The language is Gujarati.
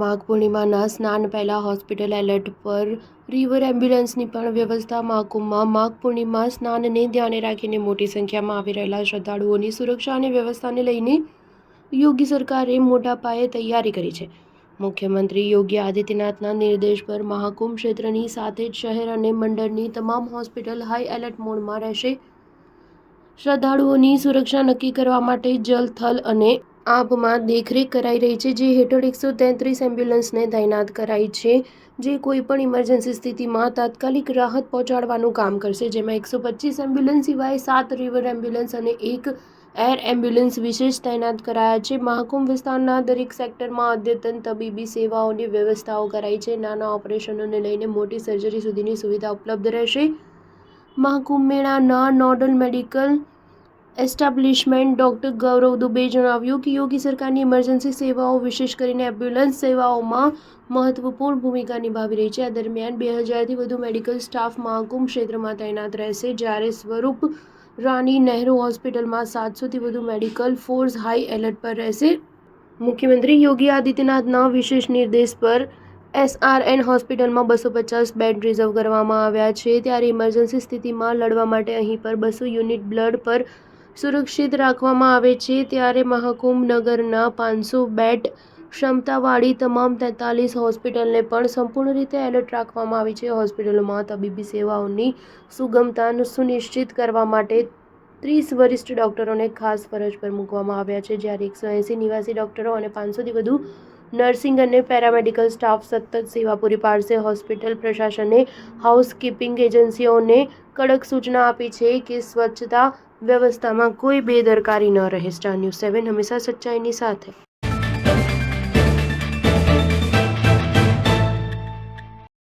માઘ પૂર્ણિમાના સ્નાન પહેલા હોસ્પિટલ એલર્ટ પર રિવર એમ્બ્યુલન્સની પણ વ્યવસ્થા મહાકુંભમાં માઘ પૂર્ણિમા સ્નાનને ધ્યાને રાખીને મોટી સંખ્યામાં આવી રહેલા શ્રદ્ધાળુઓની સુરક્ષા અને વ્યવસ્થાને લઈને યોગી સરકારે મોટા પાયે તૈયારી કરી છે. મુખ્યમંત્રી યોગી આદિત્યનાથના નિર્દેશ પર મહાકુંભ ક્ષેત્રની સાથે જ શહેર અને મંડળની તમામ હોસ્પિટલ હાઈ એલર્ટ મોડમાં રહેશે. શ્રદ્ધાળુઓની સુરક્ષા નક્કી કરવા માટે જલ, થલ અને આબમાં દેખરેખ કરાઈ રહી છે, જે હેઠળ 133 એમ્બ્યુલન્સને તૈનાત કરાઈ છે, જે કોઈપણ ઇમરજન્સી સ્થિતિમાં તાત્કાલિક રાહત પહોંચાડવાનું કામ કરશે. જેમાં 125 એમ્બ્યુલન્સ સિવાય 7 રિવર એમ્બ્યુલન્સ અને 1 એર એમ્બ્યુલન્સ વિશેષ તૈનાત કરાયા છે. મહાકુંભ વિસ્તારના દરેક સેક્ટરમાં અદ્યતન તબીબી સેવાઓની વ્યવસ્થાઓ કરાઈ છે. નાના ઓપરેશનોને લઈને મોટી સર્જરી સુધીની સુવિધા ઉપલબ્ધ રહેશે. મહાકુંભ મેળાના નોડલ મેડિકલ એસ્ટાબ્લિશમેન્ટ ડોક્ટર ગૌરવ દુબેએ જણાવ્યું કે યોગી સરકારની ઇમરજન્સી સેવાઓ વિશેષ કરીને એમ્બ્યુલન્સ સેવાઓમાં મહત્વપૂર્ણ ભૂમિકા નિભાવી રહી છે. આ દરમિયાન 2000થી વધુ મેડિકલ સ્ટાફ મહાકુંભ ક્ષેત્રમાં તૈનાત રહેશે, જ્યારે સ્વરૂપ રાની નહેરુ હોસ્પિટલમાં 700થી વધુ મેડિકલ ફોર્સ હાઈ એલર્ટ પર રહેશે. મુખ્યમંત્રી યોગી આદિત્યનાથના વિશેષ નિર્દેશ પર એસઆરએન હોસ્પિટલમાં 250 બેડ રિઝર્વ કરવામાં આવ્યા છે, ત્યારે ઇમરજન્સી સ્થિતિમાં લડવા માટે અહીં પર 200 યુનિટ બ્લડ પર સુરક્ષિત રાખવામાં આવે છે. ત્યારે મહાકુંભ નગરના 500 બેડ ક્ષમતાવાળી તમામ 43 હોસ્પિટલને પણ સંપૂર્ણ રીતે એલર્ટ રાખવામાં આવી છે. હોસ્પિટલોમાં તબીબી સેવાઓની સુગમતા સુનિશ્ચિત કરવા માટે 30 વરિષ્ઠ ડોક્ટરોને ખાસ ફરજ પર મૂકવામાં આવ્યા છે, જ્યારે 180 નિવાસી ડોક્ટરો અને 500થી વધુ નર્સિંગ અને પેરામેડિકલ સ્ટાફ સતત સેવા પૂરી પાડશે. હોસ્પિટલ પ્રશાસને હાઉસકીપિંગ એજન્સીઓને કડક સૂચના આપી છે કે સ્વચ્છતા વ્યવસ્થામાં કોઈ બેદરકારી ન રહે. સ્ટાર ન્યૂઝ 7 હંમેશા સચ્ચાઈની સાથે.